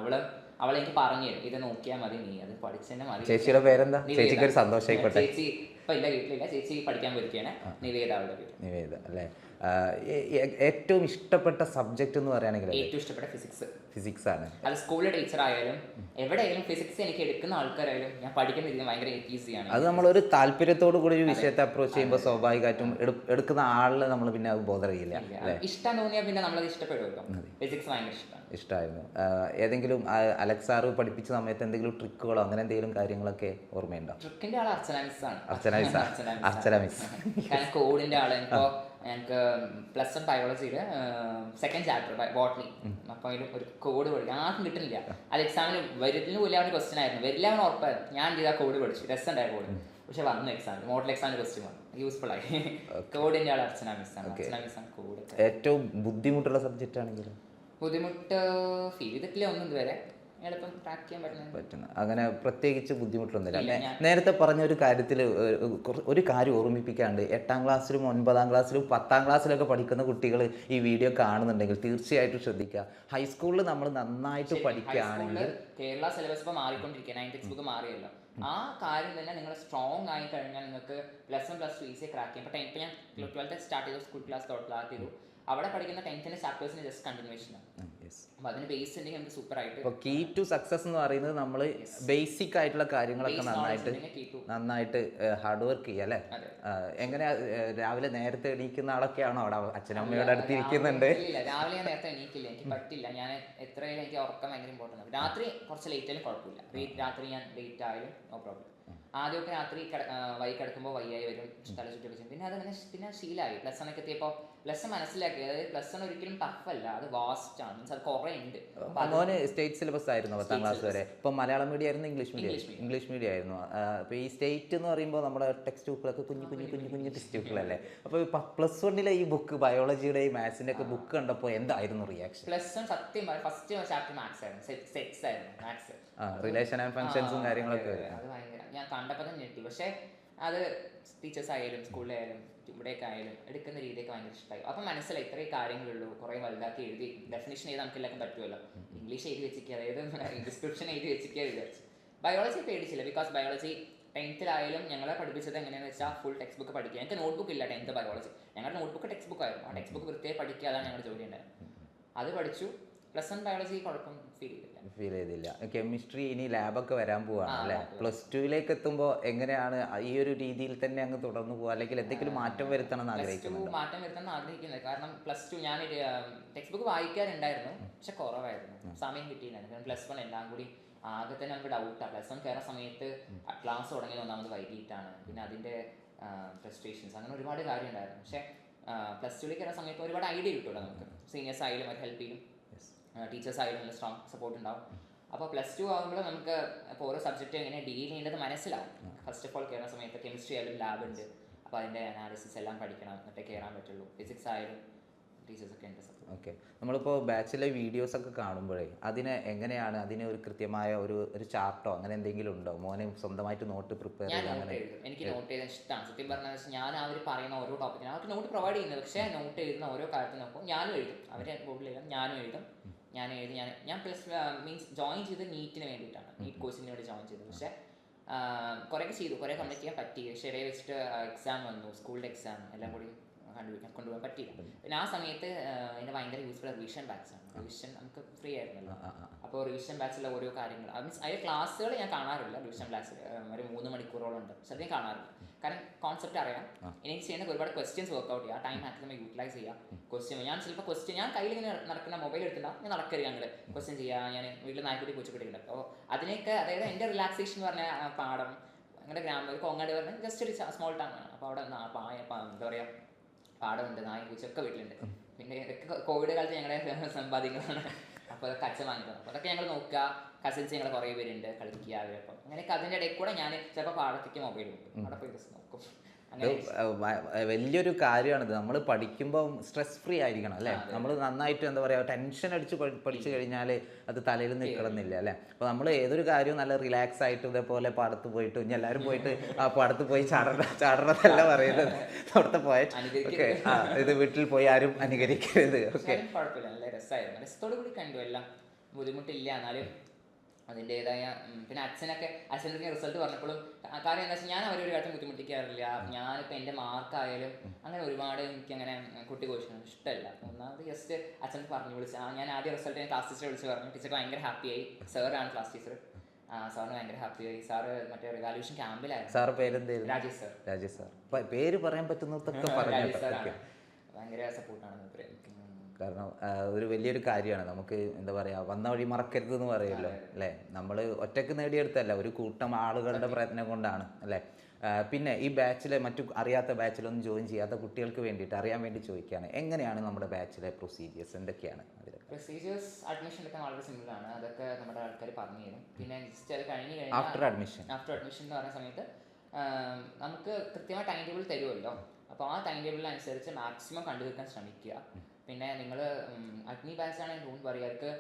അവളെ എനിക്ക് പറഞ്ഞു തരും, ഇത് നോക്കിയാൽ മതി, നീ അത് പഠിച്ചെന്നെ മതി. ചേച്ചിയുടെ പേരെന്താ? ചേച്ചിക്ക് ഒരു സന്തോഷമായിക്കോട്ടെ. ചേച്ചി ഇപ്പം ഇല്ല, വീട്ടിലില്ല. ചേച്ചി പഠിക്കാൻ പോയിരിക്കുകയാണ്. നിവേദ അവളുടെ പേര്. നിവേദ അല്ലേ? ഏറ്റവും ഇഷ്ടപ്പെട്ട സബ്ജക്റ്റ് എന്ന് പറയുകയാണെങ്കിൽ ഏറ്റവും ഇഷ്ടപ്പെട്ട ഫിസിക്സ് ആണ്. അത് സ്കൂളിലെ ടീച്ചർ ആയാലും എവിടെയായാലും ഫിസിക്സ് എനിക്ക് എടുക്കുന്ന ആൾക്കാരായാലും ഞാൻ പഠിക്കുന്ന രീതി ഭയങ്കര ഈസിയാണ്. അത് നമ്മളൊരു താല്പര്യത്തോടു കൂടി ഒരു വിഷയത്തെ അപ്രോച്ച് ചെയ്യുമ്പോൾ സ്വാഭാവികമായിട്ടും എടുക്കുന്ന ആളിൽ നമ്മൾ പിന്നെ അത് ബോധർ ചെയ്യില്ല. ഇഷ്ടം തോന്നിയാൽ പിന്നെ നമ്മളത് ഇഷ്ടപ്പെടുമല്ലോ. ഫിസിക്സ് ഭയങ്കര ഇഷ്ടമായിരുന്നു. ഏതെങ്കിലും അലക്സാറ് പഠിപ്പിച്ച സമയത്ത് എന്തെങ്കിലും ട്രിക്കുകളോ അങ്ങനെ എന്തെങ്കിലും കാര്യങ്ങളൊക്കെ ഓർമ്മയുണ്ടോ? ട്രിക്കിന്റെ ആൾ അർച്ചന മിസ് ആണ്. അർച്ചന മിസ്. കാരണം കോഡിന്റെ ആള്. ഇപ്പോൾ ഞങ്ങൾക്ക് +1 ബയോളജിയിൽ സെക്കൻഡ് ചാപ്റ്റർ ബോട്ടണി. അപ്പോൾ അതിൽ ഒരു കോഡ് പഠിക്കും, ആർക്കും കിട്ടുന്നില്ല. അത് എക്സാമിന് വരുന്ന പോലും അവൻ്റെ ക്വസ്റ്റൻ ആയിരുന്നു, വരില്ല അവൻ ഉറപ്പായിരുന്നു. ഞാൻ ചെയ്ത കോഡ് പഠിച്ചു, രസമുണ്ടായ കോഡ്. പക്ഷെ വന്നു എക്സാമിന്, മോഡൽ എക്സാമിന് ക്വസ്റ്റ്യൻ വന്നു, യൂസ്ഫുൾ ആയി. കോഡിൻ്റെ ആൾ അർച്ചന മിസ്സാണ്. അർച്ചന മിസ്സാണ് കോഡ്. ഏറ്റവും ബുദ്ധിമുട്ടുള്ള സബ്ജക്റ്റ് ആണെങ്കിലും ബുദ്ധിമുട്ട് ഫീൽ ചെയ്തിട്ടില്ല ഒന്നും ഇതുവരെ, എളുപ്പം ക്രാക്ക് ചെയ്യാൻ പറ്റുന്ന അങ്ങനെ പ്രത്യേകിച്ച് ബുദ്ധിമുട്ടൊന്നുമില്ല. നേരത്തെ പറഞ്ഞ ഒരു കാര്യത്തിൽ ഒരു കാര്യം ഓർമ്മിപ്പിക്കാണ്ട്, 8ാം ക്ലാസ്സിലും 9ാം ക്ലാസ്സിലും 10ാം ക്ലാസ്സിലൊക്കെ പഠിക്കുന്ന കുട്ടികൾ ഈ വീഡിയോ കാണുന്നുണ്ടെങ്കിൽ തീർച്ചയായിട്ടും ശ്രദ്ധിക്കുക. ഹൈസ്കൂളിൽ നമ്മൾ നന്നായിട്ട് പഠിക്കുകയാണെങ്കിൽ, കേരള സിലബസ് ഇപ്പോൾ മാറിക്കൊണ്ടിരിക്കുക, 9th ടെക്സ്റ്റ് ബുക്ക് മാറിയല്ലോ. ആ കാര്യം തന്നെ നിങ്ങൾ സ്ട്രോങ് ആയി കഴിഞ്ഞാൽ നിങ്ങൾക്ക് +1 +2 ഈസിയെ ക്രാക്ക് ചെയ്യും. ഇപ്പോൾ ഞാൻ 12th സ്റ്റാർട്ട് ചെയ്തു, സ്കൂൾ ക്ലാസ് സ്റ്റാർട്ട് ചെയ്തു. അവിടെ പഠിക്കുന്ന 10th ചാപ്റ്റേഴ്സിന് ജസ്റ്റ് കണ്ടിന്യൂഷൻ ആണ്. അപ്പോൾ അതിന് ബേസ് ഉണ്ടെങ്കിൽ നമുക്ക് സൂപ്പർ ആയിട്ട്. ഇപ്പോൾ കീ ടു സക്സസ് എന്ന് പറയുന്നത് നമ്മൾ ബേസിക് ആയിട്ടുള്ള കാര്യങ്ങളൊക്കെ നന്നായിട്ട് ഹാർഡ് വർക്ക് ചെയ്യുക അല്ലേ? എങ്ങനെ രാവിലെ നേരത്തെ എണീക്കുന്ന ആളൊക്കെയാണോ അവിടെ? അച്ഛനമ്മയുടെ അടുത്ത് ഇരിക്കുന്നുണ്ട്? ഇല്ല, രാവിലെ ഞാൻ നേരത്തെ എണീക്കില്ല, എനിക്ക് പറ്റില്ല. ഞാൻ എത്രയും എനിക്ക് ഉറക്കം ഭയങ്കര ഇമ്പോർട്ടൻ്റ് ആണ്. രാത്രി കുറച്ച് ലേറ്റ് ആയാലും കുഴപ്പമില്ല, രാത്രി ഞാൻ ലേറ്റ് ആയാലും നോ പ്രോബ്ലം. ആദ്യമൊക്കെ രാത്രി വൈകി കിടക്കുമ്പോൾ വയ്യായി വരും, തല ചുറ്റൊക്കെ ചെയ്യും. പിന്നെ അതങ്ങനെ പിന്നെ ശീലമായി. +1 ഒക്കെ എത്തിയപ്പോൾ +1 മനസ്സിലാക്കി, അതായത് +1 ഒരിക്കലും ടഫ് അല്ല, അത് വാസ്റ്റ് ആണ്, മീൻസ് അത് കുറേ ഉണ്ട്. മോന് സ്റ്റേറ്റ് സിലബസ് ആയിരുന്നു 10ാം ക്ലാസ് വരെ. ഇപ്പം മലയാളം മീഡിയം ആയിരുന്നു, ഇംഗ്ലീഷ് മീഡിയം ആയിരുന്നു. അപ്പോൾ ഈ സ്റ്റേറ്റ് എന്ന് പറയുമ്പോൾ നമ്മുടെ ടെക്സ്റ്റ് ബുക്കുകളൊക്കെ കുഞ്ഞു ടെക്സ്റ്റ് ബുക്കുകളല്ലേ. അപ്പോൾ +1 ഈ ബുക്ക് ബയോളജിയുടെ മാത്സിൻ്റെ ഒക്കെ ബുക്ക് കണ്ടപ്പോൾ എന്തായിരുന്നു റിയാക്ഷൻ? +1 സത്യം ഫസ്റ്റ് ചാപ്റ്റർ മാത്സ് ആയിരുന്നു, സെറ്റ്സ് ആയിരുന്നു മാത്സ്. റിലേഷൻ ആൻഡ് ഫങ്ഷൻസും കാര്യങ്ങളൊക്കെ അത് ഭയങ്കര ഞാൻ കണ്ടപ്പോൾ തന്നെ ഞെട്ടി. പക്ഷേ അത് ടീച്ചേഴ്സ് ആയാലും സ്കൂളിലായാലും ഇവിടെയൊക്കെ ആയാലും എടുക്കുന്ന രീതിയൊക്കെ ഭയങ്കര ഇഷ്ടമായി. അപ്പം മനസ്സിലായി ഇത്രയും കാര്യങ്ങളുള്ളൂ, കുറേ വലുതാക്കി എഴുതി ഡെഫിനിഷൻ ചെയ്ത് നമുക്ക് എല്ലാവർക്കും പറ്റുമല്ലോ. ഇംഗ്ലീഷ് എഴുതി വെച്ചിരിക്കുക, അതായത് ഡിസ്ക്രിപ്ഷൻ എഴുതി വെച്ചിരിക്കുക വിചാരിച്ചു. ബയോളജി പേടിച്ചില്ല, ബിക്കോസ് ബയോളജി 10th ഞങ്ങളെ പഠിപ്പിച്ചത് എങ്ങനെയാണെന്ന് വെച്ചാൽ ഫുൾ ടെക്സ്റ്റ് ബുക്ക് പഠിക്കുക. ഞങ്ങൾക്ക് നോട്ട്ബുക്ക് ഇല്ല 10th ബയോളജി. ഞങ്ങളുടെ നോട്ട്ബുക്ക് ടെക്സ്റ്റ് ബുക്ക് ആയിരുന്നു. ആ ടെക്സ്റ്റ് ബുക്ക് വൃത്തിയായി പഠിക്കുക, അതാണ് ഞങ്ങളുടെ ജോലി ഉണ്ടായിരുന്നു. അത് പഠിച്ചു. +1 ബയോളജി കുഴപ്പം ഫീൽ ചെയ്തില്ല. കെമിസ്ട്രി ഇനി ലാബൊക്കെ വരാൻ പോവാണ് അല്ലേ? +2 എത്തുമ്പോൾ എങ്ങനെയാണ് ഈ ഒരു രീതിയിൽ തന്നെ അങ്ങ് തുടർന്ന് പോകുക, അല്ലെങ്കിൽ എന്തെങ്കിലും മാറ്റം വരുത്തണം എന്ന് ആഗ്രഹിക്കുന്നു? മാറ്റം വരുത്തണം ആഗ്രഹിക്കുന്നത് കാരണം +2 ഞാൻ ടെക്സ്റ്റ് ബുക്ക് വായിക്കാറുണ്ടായിരുന്നു, പക്ഷെ കുറവായിരുന്നു, സമയം കിട്ടിയിട്ടുണ്ടായിരുന്നു. +1 എല്ലാം കൂടി ആകെ തന്നെ നമുക്ക് ഡൗട്ടാണ്. +1 കയറുന്ന സമയത്ത് ക്ലാസ് തുടങ്ങിയത് ഒന്നാമത് വൈകിട്ടാണ്, പിന്നെ അതിൻ്റെ ഫ്രസ്ട്രേഷൻസ്, അങ്ങനെ ഒരുപാട് കാര്യം ഉണ്ടായിരുന്നു. പക്ഷേ +2 കയറുന്ന സമയത്ത് ഒരുപാട് ഐഡിയ കിട്ടുമല്ലോ നമുക്ക്, സീനിയേഴ്സ് ആയാലും അത് ഹെൽപ്പ് ചെയ്യും, ടീച്ചേഴ്സ് ആയാലും നല്ല സ്ട്രോങ് സപ്പോർട്ട് ഉണ്ടാവും. അപ്പോൾ +2 ആകുമ്പോൾ നമുക്ക് ഇപ്പോൾ ഓരോ സബ്ജക്റ്റ് എങ്ങനെ ഡീൽ ചെയ്യേണ്ടത് മനസ്സിലാവും. ഫസ്റ്റ് ഓഫ് ഓൾ കയറുന്ന സമയത്ത് കെമിസ്ട്രി ആയാലും ലാബ് ഉണ്ട്, അപ്പോൾ അതിൻ്റെ അനാലിസിസ് എല്ലാം പഠിക്കണം, എന്നിട്ടേ കയറാൻ പറ്റുള്ളൂ. ഫിസിക്സ് ആയാലും ടീച്ചേഴ്സൊക്കെ ഉണ്ട്. ഓക്കെ, നമ്മളിപ്പോൾ ബാച്ചിലെ വീഡിയോസൊക്കെ കാണുമ്പോഴേ എങ്ങനെയാണ് അതിന് ഒരു കൃത്യമായ ഒരു ചാർട്ടോ അങ്ങനെ എന്തെങ്കിലും ഉണ്ടോ? മോനെ സ്വന്തമായിട്ട് നോട്ട് പ്രിപ്പയർ ചെയ്യാൻ? എനിക്ക് നോട്ട് ചെയ്താൽ ഇഷ്ടമാണ് സത്യം പറഞ്ഞാൽ. ഞാൻ അവർ പറയുന്ന ഓരോ ടോപ്പിക്കിനും അവർക്ക് നോട്ട് പ്രൊവൈഡ് ചെയ്യുന്നത്, പക്ഷേ നോട്ട് എഴുതുന്ന ഓരോ കാര്യത്തിനൊപ്പം ഞാനും എഴുതും. അവരെ ബോർഡിൽ എഴുതും, ഞാനും എഴുതും. ഞാൻ മീൻസ് ജോയിൻ ചെയ്ത് നീറ്റിന് വേണ്ടിയിട്ടാണ്, നീറ്റ് കോച്ചിങ്ങിന് വേണ്ടി ജോയിൻ ചെയ്തത്. പക്ഷേ കുറേയൊക്കെ ചെയ്തു, കുറേ കംപ്ലീറ്റ് ചെയ്യാൻ പറ്റി. പക്ഷേ ഇടയിൽ വെച്ചിട്ട് എക്സാം വന്നു, സ്കൂളിൻ്റെ എക്സാം എല്ലാം കൂടി കൊണ്ടുപോകാൻ പറ്റിയില്ല. പിന്നെ ആ സമയത്ത് അതിന് ഭയങ്കര യൂസ്ഫുൾ റിവിഷൻ ബാച്ചാണ്. റിവിഷൻ നമുക്ക് ഫ്രീ ആയിരുന്നല്ലോ. അപ്പോൾ റിവിഷൻ ബാച്ചിലെ ഓരോ കാര്യങ്ങൾ മീൻസ് അതിൻ്റെ ക്ലാസ്സുകൾ ഞാൻ കാണാറില്ല. റിവിഷൻ ബാച്ചിൽ ഒരു 3 മണിക്കൂറോളം ഉണ്ട്, പക്ഷെ അധികം കാണാറില്ല. കാരണം കോൺസെപ്റ്റ് അറിയാം. എനിക്ക് ചെയ്യുന്ന ഒരുപാട് ക്വസ്റ്റ്യൻസ് വർക്ക്ഔട്ട് ചെയ്യുക, ടൈം മാക്സിമം യൂട്ടിലൈസ് ചെയ്യുക. ഞാൻ ചിലപ്പോൾ ഞാൻ കയ്യിൽ ഇങ്ങനെ നടക്കുന്ന മൊബൈൽ എടുത്തിട്ടുണ്ടാവും, ഞാൻ നടക്കരുത് ഞങ്ങൾ ക്വസ്റ്റ്യൻ ചെയ്യുക. ഞാൻ വീട്ടിൽ നായ്ക്കുട്ടി പൂച്ചക്കുട്ടിയുണ്ട്. അപ്പോൾ അതിനൊക്കെ അതായത് എൻ്റെ റിലാക്സേഷൻ എന്ന് പറഞ്ഞ പാഠം ഞങ്ങളുടെ ഒരു കോങ്ങാട് പറഞ്ഞാൽ ജസ്റ്റ് ഒരു സ്മോൾ ടൗൺ ആണ്. അപ്പോൾ അവിടെ എന്താ പറയുക, പാടമുണ്ട്, നായും പൂച്ചയൊക്കെ വീട്ടിലുണ്ട്. പിന്നെ ഇതൊക്കെ കോവിഡ് കാലത്ത് ഞങ്ങളുടെ സമ്പാദ്യങ്ങളാണ്. അപ്പോൾ അതൊക്കെ അച്ഛൻ വാങ്ങിക്കണം. അപ്പോൾ അതൊക്കെ ഞങ്ങൾ നോക്കുക. കസിൻസ് ഞങ്ങൾ കുറേ പേരുണ്ട്, കളിക്കുക അവരപ്പം. അങ്ങനെയൊക്കെ അതിൻ്റെ ഇടയിൽ കൂടെ ഞാൻ ചിലപ്പോൾ പാടത്തേക്ക് മൊബൈൽ കൊടുക്കും, അവിടെ പോയി ജസ്റ്റ് നോക്കും. വലിയൊരു കാര്യമാണിത്. നമ്മൾ പഠിക്കുമ്പോൾ സ്ട്രെസ് ഫ്രീ ആയിരിക്കണം അല്ലേ? നമ്മൾ നന്നായിട്ട് എന്താ പറയുക, ടെൻഷൻ അടിച്ച് പഠിച്ചു കഴിഞ്ഞാൽ അത് തലയിൽ നിൽക്കണമെന്നില്ല അല്ലേ? അപ്പോൾ നമ്മൾ ഏതൊരു കാര്യവും നല്ല റിലാക്സ് ആയിട്ട് ഇതേപോലെ പാടത്ത് പോയിട്ട് ഇനി എല്ലാവരും പോയിട്ട് ആ പാടത്ത് പോയി ചാടണതല്ല പറയുന്നത്. അവിടുത്തെ പോയിട്ട് ഓക്കെ, ഇത് വീട്ടിൽ പോയി ആരും അനുകരിക്കരുത്. ഓക്കെ, കുഴപ്പമില്ല, നല്ല രസമായിരുന്നു. രസത്തോടു കൂടി കണ്ടു, എല്ലാം ബുദ്ധിമുട്ടില്ല. എന്നാലും അതിൻ്റെതായ പിന്നെ അച്ഛനൊക്കെ റിസൾട്ട് പറഞ്ഞപ്പോഴും കാര്യം എന്താ വെച്ചാൽ ഞാൻ അവരൊരു കാര്യത്തിൽ ബുദ്ധിമുട്ടിക്കാറില്ല. ഞാനിപ്പോൾ എൻ്റെ മാർക്കായാലും അങ്ങനെ ഒരുപാട് എനിക്കങ്ങനെ കുട്ടി കോഴിക്കണം ഇഷ്ടമല്ല. ഒന്നാമത് ജസ്റ്റ് അച്ഛൻ പറഞ്ഞു ഞാൻ ആദ്യം റിസൾട്ട് ഞാൻ ക്ലാസ് ടീച്ചറെ വിളിച്ച് പറഞ്ഞു. ടീച്ചർക്ക് ഭയങ്കര ഹാപ്പിയായി. സാറാണ് ക്ലാസ് ടീച്ചർ. സാറിന് ഭയങ്കര ഹാപ്പിയായി. സാറ് മറ്റേ റിവാല്യൂഷൻ ക്യാമ്പിലായിരുന്നു. സാറ് പേരെന്തായിരുന്നു? രാജേഷ് സാർ. പേര് പറയാൻ പറ്റുന്നിടത്തൊക്കെ രാജേഷ് സാറാണ്. ഭയങ്കര സപ്പോർട്ടാണ്. കാരണം ഒരു വലിയൊരു കാര്യമാണ്. നമുക്ക് എന്താ പറയുക, വന്ന വഴി മറക്കരുത് എന്ന് പറയുമല്ലോ അല്ലേ? നമ്മൾ ഒറ്റയ്ക്ക് നേടിയെടുത്തല്ല, ഒരു കൂട്ടം ആളുകളുടെ പ്രയത്നം കൊണ്ടാണ് അല്ലേ? പിന്നെ ഈ ബാച്ചിലെ മറ്റു അറിയാത്ത ബാച്ചിലൊന്നും ജോയിൻ ചെയ്യാത്ത കുട്ടികൾക്ക് വേണ്ടിയിട്ട് അറിയാൻ വേണ്ടി ചോദിക്കുകയാണ്, എങ്ങനെയാണ് നമ്മുടെ ബാച്ചിലെ പ്രൊസീജിയേഴ്സ്, എന്തൊക്കെയാണ് അതിലൊക്കെ? പ്രൊസീജിയേഴ്സ് അഡ്മിഷൻ എടുക്കാൻ വളരെ സിമ്പിളാണ്. അതൊക്കെ നമ്മുടെ ആൾക്കാർ പറഞ്ഞു തരും. പിന്നെ ജസ്റ്റ് അത് കഴിഞ്ഞ് കഴിഞ്ഞാൽ ആഫ്റ്റർ അഡ്മിഷൻ എന്ന് പറയുന്ന സമയത്ത് നമുക്ക് കൃത്യമായ ടൈം ടേബിൾ തരുമല്ലോ. അപ്പോൾ ആ ടൈം ടേബിളിനനുസരിച്ച് മാക്സിമം കണ്ടുവെക്കാൻ ശ്രമിക്കുക. പിന്നെ നിങ്ങൾ അഗ്നി ബാച്ച് ആണെങ്കിൽ ഡോണ്ട് വറി, അവർക്ക്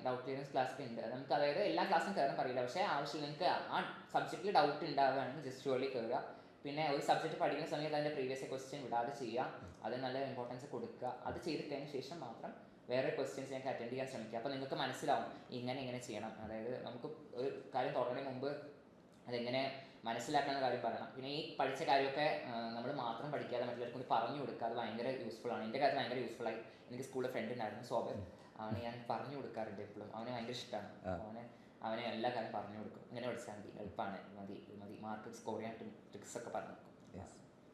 ഡൗട്ട് ക്ലിയറൻസ് ക്ലാസ് ഉണ്ട്. നമുക്ക് അതായത് എല്ലാ ക്ലാസ്സും കയറാൻ പറയില്ല, പക്ഷേ ആവശ്യം നിങ്ങൾക്ക് ആ സബ്ജക്റ്റിൽ ഡൗട്ട് ഉണ്ടാവുകയാണെങ്കിൽ ജസ്റ്റ് ഷുവർലി കയറുക. പിന്നെ ഒരു സബ്ജക്റ്റ് പഠിക്കുന്ന സമയത്ത് അതിൻ്റെ പ്രീവിയസ് ക്വസ്റ്റ്യൻ വിടാതെ ചെയ്യുക, അത് നല്ല ഇമ്പോർട്ടൻസ് കൊടുക്കുക. അത് ചെയ്തിട്ടതിന് ശേഷം മാത്രം വേറെ ക്വസ്റ്റ്യൻസ് ഞങ്ങൾക്ക് അറ്റൻഡ് ചെയ്യാൻ ശ്രമിക്കുക. അപ്പോൾ നിങ്ങൾക്ക് മനസ്സിലാവും ഇങ്ങനെ ചെയ്യണം. അതായത് നമുക്ക് ഒരു കാര്യം തുടങ്ങുന്നതിന് മുമ്പ് അതെങ്ങനെ മനസ്സിലാക്കുന്ന കാര്യം പറയണം. പിന്നെ ഈ പഠിച്ച കാര്യമൊക്കെ നമ്മൾ മാത്രം പഠിക്കാതെ മറ്റുള്ളവർക്ക് പറഞ്ഞു കൊടുക്കുക, അത് ഭയങ്കര യൂസ്ഫുൾ ആണ്. എൻ്റെ കാര്യത്തിൽ ഭയങ്കര യൂസ്ഫുള്ളായി. എനിക്ക് സ്കൂളിൽ ഫ്രണ്ട് ഉണ്ടായിരുന്നു സോബർ, അവന് ഞാൻ പറഞ്ഞു കൊടുക്കാറുണ്ട് എപ്പോഴും. അവന് ഭയങ്കര ഇഷ്ടമാണ്. അവനെ എല്ലാ കാര്യം പറഞ്ഞു കൊടുക്കും. ഇങ്ങനെ പഠിച്ചാൽ മതി, എളുപ്പമാണ്, മതി മാർക്ക് സ്കോർ ചെയ്യാൻ ട്രിക്സ് ഒക്കെ പറഞ്ഞു കൊടുക്കും.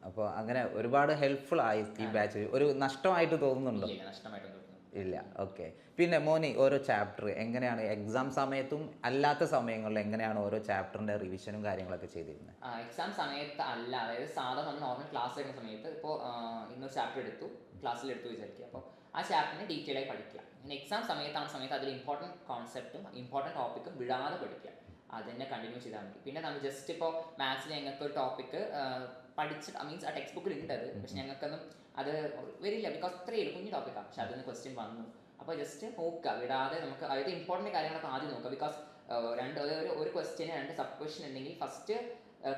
അപ്പോൾ അങ്ങനെ ഒരുപാട് ഹെൽപ്ഫുൾ ആയി ഈ ബാച്ച്. ഒരു നഷ്ടമായിട്ട് തോന്നുന്നുണ്ടോ? നഷ്ടമായിട്ട് തോന്നുന്നു ഇല്ല. ഓക്കെ. പിന്നെ മോനി, ഓരോ ചാപ്റ്റർ എങ്ങനെയാണ് എക്സാം സമയത്തും അല്ലാത്ത സമയങ്ങളിൽ എങ്ങനെയാണ് ഓരോ ചാപ്റ്ററിൻ്റെ റിവിഷനും കാര്യങ്ങളൊക്കെ ചെയ്തിരുന്നത്? എക്സാം സമയത്ത് അല്ല, അതായത് സാധാരണ നമ്മൾ നോർമൽ ക്ലാസ് വരുന്ന സമയത്ത് ഇപ്പോൾ ഇന്നൊരു ചാപ്റ്റർ എടുത്തു, ക്ലാസ്സിലെടുത്തു വിചാരിക്കുക. അപ്പോൾ ആ ചാപ്റ്ററിനെ ഡീറ്റെയിൽ ആയി പഠിക്കുക. പിന്നെ എക്സാം സമയത്ത് അതിൽ ഇമ്പോർട്ടൻറ്റ് കോൺസെപ്റ്റും ഇമ്പോർട്ടൻറ്റ് ടോപ്പിക്കും വിടാതെ പഠിക്കുക. അതിനെ കണ്ടിന്യൂ ചെയ്താൽ മതി. പിന്നെ നമ്മൾ ജസ്റ്റ് ഇപ്പോൾ മാത്സിൽ ഞങ്ങൾക്ക് ഒരു ടോപ്പിക്ക് പഠിച്ചിട്ട് മീൻസ് ആ ടെക്സ്റ്റ് ബുക്കിൽ ഉണ്ട് അത്, പക്ഷെ ഞങ്ങൾക്കൊന്നും അത് വരില്ല, ബിക്കോസ് അത്രയേ കുഞ്ഞു ടോപ്പിക്കാണ്. പക്ഷെ അതിന് ക്വസ്റ്റ്യൻ വന്നു. അപ്പോൾ ജസ്റ്റ് നോക്കുക, വിടാതെ നമുക്ക് അതായത് ഇമ്പോർട്ടൻറ്റ് കാര്യങ്ങളൊക്കെ ആദ്യം നോക്കുക. ബിക്കോസ് ഒരു ക്വസ്റ്റ്യന് 2 സബ് ക്വസ്റ്റ്യൻ ഉണ്ടെങ്കിൽ ഫസ്റ്റ്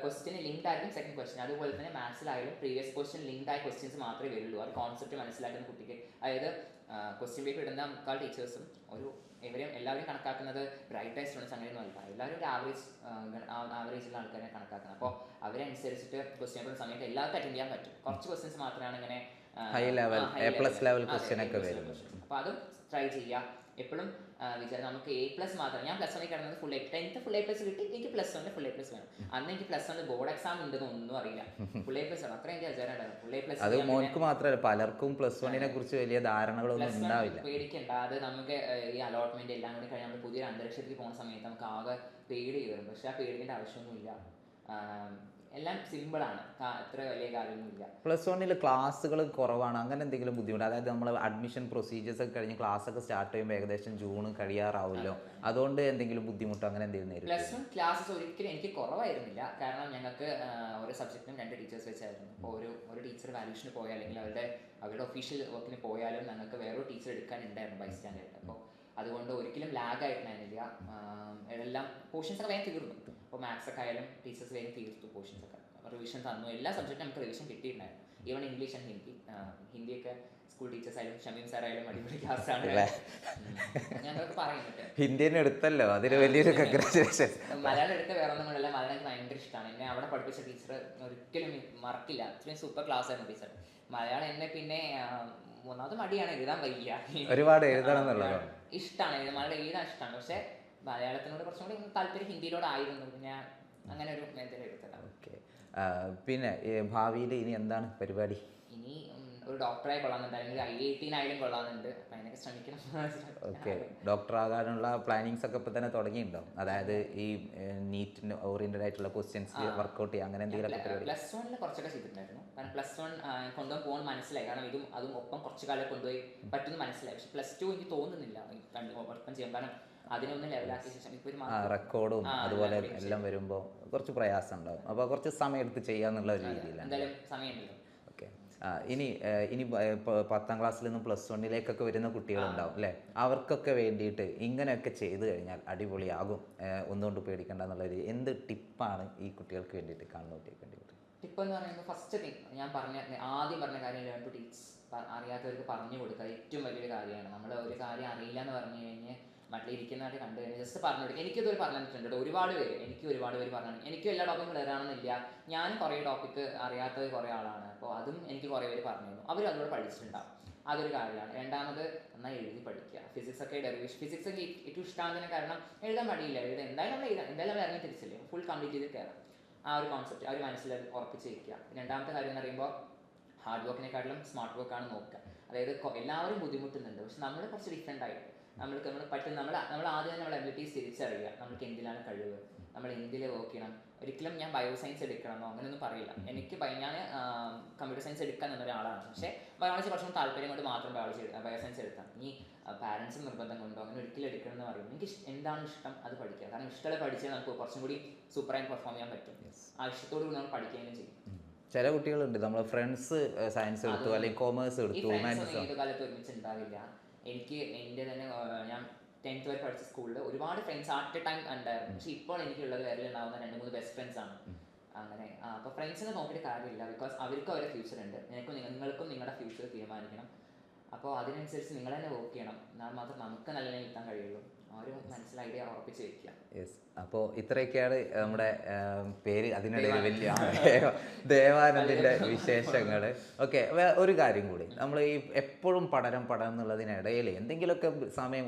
ക്വസ്റ്റ്യന് ലിങ്ക്ഡ് ആയിരിക്കും സെക്കൻഡ് ക്വസ്റ്റ്യൻ. അതുപോലെ തന്നെ മാത്സിലായാലും പ്രീവിയസ് ക്വസ്റ്റ്യൻ ലിങ്ക്ഡ് ആയ ക്വസ്റ്റ്യൻസ് മാത്രമേ വരുള്ളൂ. അത് കോൺസെപ്റ്റ് മനസ്സിലാക്കുന്ന കുട്ടിക്ക്. അതായത് ക്വസ്റ്റ്യൻ പേപ്പർ ഇടുന്ന മുക്കാൽ ടീച്ചേഴ്സും എല്ലാവരും കണക്കാക്കുന്നത് ബ്രൈറ്റ് ആയ സ്റ്റുഡൻസ് അങ്ങനെയൊന്നും അല്ല. എല്ലാവരും ഒരു ആവറേജുള്ള ആൾക്കാരെ കണക്കാക്കുന്നത്. അപ്പോൾ അവരനുസരിച്ചിട്ട് ക്വസ്റ്റ്യൻ പേപ്പർ സമയത്ത് എല്ലാവർക്കും അറ്റൻഡ് ചെയ്യാൻ പറ്റും. കുറച്ച് ക്വസ്റ്റ്യൻസ് മാത്രമാണ് ഇങ്ങനെ high level A+ level question ഒക്കെ വരും. അപ്പോൾ അതും ട്രൈ ചെയ്യുക. എപ്പോഴും നമുക്ക് A+ മാത്രം. ഞാൻ +1 കിടന്നത് full A, 10th full A+ കിട്ടി. എനിക്ക് +1 ഫുൾ A+ വേണം. അന്ന് എനിക്ക് +1 ബോർഡ് എക്സാം ഉണ്ടെന്ന് ഒന്നും അറിയില്ല. ഫുൾ A+ ആണ്, അത്ര എനിക്ക് വിചാരം ഉണ്ടായിരുന്നു. Full A+. അത് മോൻക്ക് മാത്രമല്ല, പലർക്കും +1 കുറിച്ച് വലിയ ധാരണകളൊന്നും ഉണ്ടാവില്ല. പേടിക്കണ്ട. അത് നമുക്ക് ഈ അലോട്ട്മെന്റ് എല്ലാം കൂടി കഴിഞ്ഞ് നമ്മൾ പുതിയൊരു അന്തരീക്ഷത്തിൽ പോകുന്ന സമയത്ത് നമുക്ക് ആകെ പേടി കയറും. പക്ഷെ ആ പേടിക്കേണ്ട ആവശ്യമൊന്നുമില്ല. എല്ലാം സിമ്പിളാണ്, അത്ര വലിയ കാര്യമൊന്നുമില്ല. +1 ക്ലാസ്സുകൾ കുറവാണ്, അങ്ങനെ എന്തെങ്കിലും ബുദ്ധിമുട്ട്? അതായത് നമ്മൾ അഡ്മിഷൻ പ്രൊസീജിയേഴ്സ് ഒക്കെ കഴിഞ്ഞ് ക്ലാസ് ഒക്കെ സ്റ്റാർട്ട് ചെയ്യുമ്പോൾ ഏകദേശം ജൂൺ കഴിയാറാവുമല്ലോ, അതുകൊണ്ട് എന്തെങ്കിലും ബുദ്ധിമുട്ടോ അങ്ങനെ എന്തെങ്കിലും നേരിടും? +1 ക്ലാസ്സസ് ഒരിക്കലും എനിക്ക് കുറവായിരുന്നില്ല. കാരണം ഞങ്ങൾക്ക് ഓരോ സബ്ജക്റ്റിനും 2 ടീച്ചേഴ്സ് വെച്ചായിരുന്നു. അപ്പോൾ ഒരു ടീച്ചർ വാല്യൂഷന് പോയാൽ അല്ലെങ്കിൽ അവരുടെ ഒഫീഷ്യൽ വർക്കിന് പോയാലും ഞങ്ങൾക്ക് വേറൊരു ടീച്ചർ എടുക്കാനുണ്ടായിരുന്നു ബൈ സ്റ്റാൻഡേർഡ്. അപ്പോൾ അതുകൊണ്ട് ഒരിക്കലും ലാഗായിട്ടുണ്ടായിരുന്നില്ല. എല്ലാം പോർഷൻസൊക്കെ വേഗം തീർന്നു. അപ്പോൾ മാത്സ് ഒക്കെ ആയാലും ടീച്ചേഴ്സ് വേഗം തീർത്തു. പോർഷൻസൊക്കെ റിവിഷൻ തന്നു. എല്ലാ സബ്ജക്റ്റും നമുക്ക് റിവിഷൻ കിട്ടിയിട്ടുണ്ടായിരുന്നു. ഈവൻ ഇംഗ്ലീഷ് ആൻഡ് ഹിന്ദിയൊക്കെ സ്കൂൾ ടീച്ചേഴ്സ് ആയാലും ഷമീം സാർ ആയാലും അടിപൊളി ക്ലാസ്സാണ്. ഞങ്ങൾക്ക് പറയുന്നുണ്ട് ഹിന്ദിനെ എടുത്തല്ലോ, അതിന് വലിയൊരു കൺഗ്രാറ്റുലേഷൻ. മലയാളം എടുത്ത വേറെ ഒന്നും കൊണ്ടല്ല, മലയാളം എനിക്ക് ഭയങ്കര ഇഷ്ടമാണ്. എന്നെ അവിടെ പഠിപ്പിച്ച ടീച്ചർ ഒരിക്കലും മറക്കില്ല. അത്രയും സൂപ്പർ ക്ലാസ് ആയിരുന്നു ടീച്ചർ. മലയാളം എന്നെ പിന്നെ ഒന്നാമത് മടിയാണ്, എഴുതാൻ വയ്യ. ഒരുപാട് എഴുതണം എന്നുള്ളത് ഇഷ്ടമാണ്, മലയാളം എഴുതാൻ ഇഷ്ടമാണ്. പക്ഷെ മലയാളത്തിനോട് കുറച്ചും കൂടി താല്പര്യം ഹിന്ദിയിലോടായിരുന്നു. പിന്നെ അങ്ങനെ ഒരു മേഖല എടുത്തതാണ്. ഓക്കെ. പിന്നെ ഭാവിയിൽ ഇനി എന്താണ് പരിപാടി? ഇനി ഒരു ഡോക്ടറായി കൊള്ളാന്നുണ്ട്, അല്ലെങ്കിൽ IIT കൊള്ളാന്നുണ്ട്. അപ്പം അതിനൊക്കെ ശ്രമിക്കണം. ഓക്കെ. ഡോക്ടർ ആകാനുള്ള പ്ലാനിങ്സ് ഒക്കെ ഇപ്പം തന്നെ തുടങ്ങിയിട്ടുണ്ടോ? അതായത് ഈ നീറ്റിന് ഓറിയന്റഡ് ആയിട്ടുള്ള ക്വസ്റ്റ്യൻസ് വർക്ക്ഔട്ട് ചെയ്യുക, അങ്ങനെ എന്തെങ്കിലും പരിപാടി? +1 കുറച്ചൊക്കെ ചെയ്തിട്ടുണ്ടായിരുന്നു. കാരണം +1 കൊണ്ടുപോകാൻ പോകാൻ മനസ്സിലായി. കാരണം അതും ഒപ്പം കുറച്ച് കാലം കൊണ്ടുപോയി പറ്റുമെന്ന് മനസ്സിലായി. പക്ഷെ +2 എനിക്ക് തോന്നുന്നില്ല ഒപ്പം ചെയ്യാൻ. കാരണം അതിനൊന്നും ലെവലാക്കിയ ശേഷം ഇപ്പോൾ റെക്കോർഡും അതുപോലെ എല്ലാം വരുമ്പോൾ കുറച്ച് പ്രയാസം ഉണ്ടാവും. അപ്പോൾ കുറച്ച് സമയം എടുത്ത് ചെയ്യാന്നുള്ള ഒരു രീതിയിലാണ്. എന്തായാലും സമയമുണ്ടല്ലോ. ഓക്കെ. ഇനി 10ാം ക്ലാസ്സിൽ നിന്നും +1 വരുന്ന കുട്ടികളുണ്ടാവും അല്ലേ? അവർക്കൊക്കെ വേണ്ടിയിട്ട് ഇങ്ങനെയൊക്കെ ചെയ്തു കഴിഞ്ഞാൽ അടിപൊളിയാകും, ഒന്നുകൊണ്ട് പേടിക്കേണ്ട എന്നുള്ളൊരു എന്ത് ടിപ്പാണ് ഈ കുട്ടികൾക്ക് വേണ്ടിയിട്ട് കാണുന്ന കുട്ടികൾക്ക് വേണ്ടിയിട്ട്? ടിപ്പ് എന്ന് പറയുമ്പോൾ ഫസ്റ്റ് തിങ് ഞാൻ ആദ്യം പറഞ്ഞ കാര്യം ലേൺ ടു ടീച്ച്. അറിയാത്തവർക്ക് പറഞ്ഞു കൊടുക്കുക ഏറ്റവും വലിയൊരു കാര്യമാണ്. നമ്മൾ ഒരു കാര്യം അറിയില്ല എന്ന് പറഞ്ഞു കഴിഞ്ഞാൽ മറ്റിലിരിക്കുന്നതായിട്ട് കണ്ടു കഴിഞ്ഞാൽ ജസ്റ്റ് പറഞ്ഞു കൊടുക്കുക. എനിക്കിതൊരു പറഞ്ഞിട്ടുണ്ട് ഒരുപാട് പേര് പറഞ്ഞു. എനിക്കും എല്ലാ ടോപ്പിക്കും വരാണമെന്നില്ല. ഞാനും കുറേ ടോപ്പിക്ക് അറിയാത്തത് കുറേ ആളാണ്. അപ്പോൾ അതും എനിക്ക് കുറേ പേര് പറഞ്ഞു തന്നു. അവർ അതുകൂടെ പഠിച്ചിട്ടുണ്ടാവും. അതൊരു കാര്യമാണ്. രണ്ടാമത് നന്നായി എഴുതി പഠിക്കുക. ഫിസിക്സ് ഒക്കെ ഫിസിക്സ് ഒക്കെ ഏറ്റവും ഇഷ്ടമാകുന്നതിന് കാരണം എഴുതാൻ മടിയില്ല. എന്തായാലും നമ്മൾ ഇറങ്ങി തിരിച്ചില്ലേ, ഫുൾ കംപ്ലീറ്റ് ചെയ്ത് കയറാം. ആ ഒരു കോൺസെപ്റ്റ് ആ ഒരു മനസ്സിൽ ഉറപ്പിച്ച് വയ്ക്കുക. രണ്ടാമത്തെ കാര്യം എന്ന് പറയുമ്പോൾ ഹാർഡ് വർക്കിനെക്കാട്ടിലും സ്മാർട്ട് വർക്കാണ് നോക്കുക. അതായത് എല്ലാവരും ബുദ്ധിമുട്ടുന്നുണ്ട്, പക്ഷെ നമ്മൾ കുറച്ച് ഡിഫറെൻ്റ് ആയിട്ട് നമ്മൾ പറ്റുന്ന നമ്മൾ ആദ്യം തന്നെ നമ്മുടെ എബിലിറ്റീസ് തിരിച്ചറിയുക, നമുക്ക് എന്തിലാണ് കഴിവ്, നമ്മൾ എന്തിൽ വർക്ക് ചെയ്യണം. ഒരിക്കലും ഞാൻ ബയോസയൻസ് എടുക്കണമെന്നോ അങ്ങനെയൊന്നും പറയില്ല. എനിക്ക് ഞാൻ കമ്പ്യൂട്ടർ സയൻസ് എടുക്കാൻ ഒരാളാണ്, പക്ഷേ ബയോളജി കുറച്ചും താല്പര്യം കൊണ്ട് മാത്രം ബയോസയൻസ് എടുക്കാം. ഇനി പാരൻസും നിർബന്ധം കൊണ്ടോ അങ്ങനെ ഒരിക്കലും എടുക്കണം എന്ന് പറയും. എനിക്ക് എന്താണ് ഇഷ്ടം അത് പഠിക്കുക. കാരണം ഇഷ്ടമുള്ള പഠിച്ചാൽ നമുക്ക് കുറച്ചും കൂടി സൂപ്പറായി പെർഫോം ചെയ്യാൻ പറ്റും. ആ ഇഷ്ടത്തോടു കൂടി നമ്മൾ പഠിക്കുകയും ചെയ്യും. ചില കുട്ടികളുണ്ട്, നമ്മൾ ഫ്രണ്ട്സ് സയൻസ് എടുത്തു അല്ലെങ്കിൽ കോമേഴ്സ് എടുത്തു, ഏത് കാലത്ത് ഒരുമിച്ച് ഉണ്ടാവില്ല. എനിക്ക് എൻ്റെ തന്നെ ഞാൻ 10th വരെ പഠിച്ച സ്കൂളിൽ ഒരുപാട് ഫ്രണ്ട്സ് അറ്റ് എ ടൈം ഉണ്ടായിരുന്നു. പക്ഷെ ഇപ്പോൾ എനിക്കുള്ളത് വേറെ ഉണ്ടാവുന്ന 2-3 ബെസ്റ്റ് ഫ്രണ്ട്സ് ആണ്. അങ്ങനെ അപ്പോൾ ഫ്രണ്ട്സിനെ നോക്കിയിട്ട് കാര്യമില്ല. ബിക്കോസ് അവർക്കും അവരുടെ ഫ്യൂച്ചർ ഉണ്ട്. നിങ്ങൾക്കും നിങ്ങളുടെ ഫ്യൂച്ചർ തീരുമാനിക്കണം. അപ്പോൾ അതിനനുസരിച്ച് നിങ്ങൾ തന്നെ വർക്ക് ചെയ്യണം. എന്നാൽ മാത്രം നമുക്ക് നല്ല എത്താൻ കഴിയുള്ളൂ. ആ ഒരു മനസ്സിൽ ഐഡിയ ഉറപ്പിച്ച് വെക്കുക. യെസ്. അപ്പോൾ ഇത്രയൊക്കെയാണ് നമ്മുടെ പേര് അതിനിടയിൽ വലിയ ദേവാനന്ദിൻ്റെ വിശേഷങ്ങൾ. ഓക്കെ, ഒരു കാര്യം കൂടി, നമ്മൾ ഈ എപ്പോഴും പഠനം എന്നുള്ളതിനിടയിൽ എന്തെങ്കിലുമൊക്കെ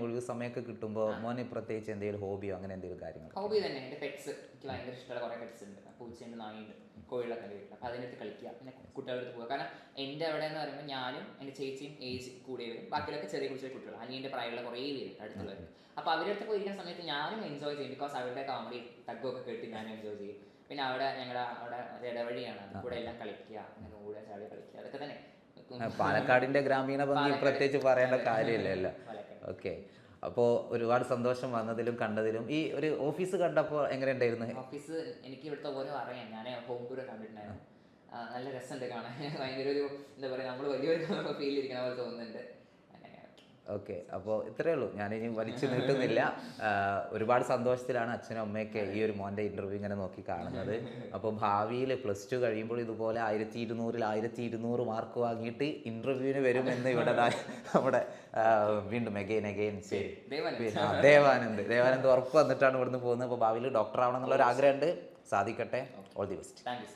ഒഴിവ് സമയമൊക്കെ കിട്ടുമ്പോൾ മോന് പ്രത്യേകിച്ച് എന്തെങ്കിലും ഹോബിയോ അങ്ങനെ എന്തെങ്കിലും കാര്യങ്ങൾ? ഹോബി തന്നെ എൻ്റെ പെറ്റ്സ്. എനിക്ക് ഭയങ്കര ഇഷ്ടമുള്ള കുറേ പെറ്റ്സ് ഉണ്ട്. പൂച്ചയുണ്ട്, നായുണ്ട്, കോഴികളൊക്കെ ഉണ്ട് വീട്ടിൽ. അപ്പോൾ അതിനടുത്ത് കളിക്കുക, പിന്നെ കുട്ടികളുടെ അടുത്ത് പോകുക. കാരണം എൻ്റെ അവിടെ എന്ന് പറയുമ്പോൾ ഞാനും എൻ്റെ ചേച്ചിയും ഏജ് കൂടിയ വരും, ബാക്കിയൊക്കെ ചെറിയ കുട്ടികൾ, അനിയൻ്റെ പ്രായമുള്ള കുറേ പേര് അടുത്തുള്ളവർ. അപ്പോൾ അവരുടെ അടുത്ത് പോയിരിക്കുന്ന സമയത്ത് ഞാനും എൻജോയ് ചെയ്യും. ബിക്കോസ് അവരുടെ കോമഡി തഗ്ഗൊക്കെ കേട്ട് ഞാനും എൻജോയ് ചെയ്യും. പിന്നെ അവിടെ അവിടെ ഇടവഴിയാണ്, അത് കൂടെ എല്ലാം കളിക്കുക, അങ്ങനെ കൂടെ ചാടി കളിക്കുക, അതൊക്കെ തന്നെ. പാലക്കാടിൻ്റെ ഗ്രാമീണ ഭംഗി പ്രത്യേകിച്ച് പറയേണ്ട കാര്യമില്ലല്ലോ. ഓക്കെ, അപ്പോൾ ഒരുപാട് സന്തോഷം വന്നതിലും കണ്ടതിലും. ഈ ഒരു ഓഫീസ് കണ്ടപ്പോൾ എങ്ങനെ ഉണ്ടായിരുന്നു? ഓഫീസ് എനിക്ക് ഇവിടുത്തെ ഓരോ അറിയാം. ഞാൻ ഹോം ടൂർ കണ്ടിട്ടുണ്ടായിരുന്നു. നല്ല രസമുണ്ട് കാണാൻ. ഭയങ്കര ഒരു എന്താ പറയുക, നമ്മൾ വലിയൊരു ഫീൽ ഇരിക്കുന്ന പോലെ തോന്നുന്നുണ്ട്. ഓക്കെ, അപ്പോൾ ഇത്രയേ ഉള്ളൂ. ഞാനിനി വലിച്ചു നീട്ടുന്നില്ല. ഒരുപാട് സന്തോഷത്തിലാണ് അച്ഛനും അമ്മയൊക്കെ ഈ ഒരു മോൻ്റെ ഇൻ്റർവ്യൂ ഇങ്ങനെ നോക്കി കാണുന്നത്. അപ്പോൾ ഭാവിയിൽ +2 കഴിയുമ്പോൾ ഇതുപോലെ 1200-ൽ 1200 മാർക്ക് വാങ്ങിയിട്ട് ഇൻ്റർവ്യൂവിന് വരുമെന്ന് ഇവിടെ നമ്മുടെ വീണ്ടും അഗെയിൻ ശരി ദേവാനന്ദ് ഉറപ്പ് വന്നിട്ടാണ് ഇവിടുന്ന് പോകുന്നത്. അപ്പോൾ ഭാവിയിൽ ഡോക്ടർ ആവണം എന്നുള്ളൊരു ആഗ്രഹമുണ്ട്. സാധിക്കട്ടെ. All the best. Thank you.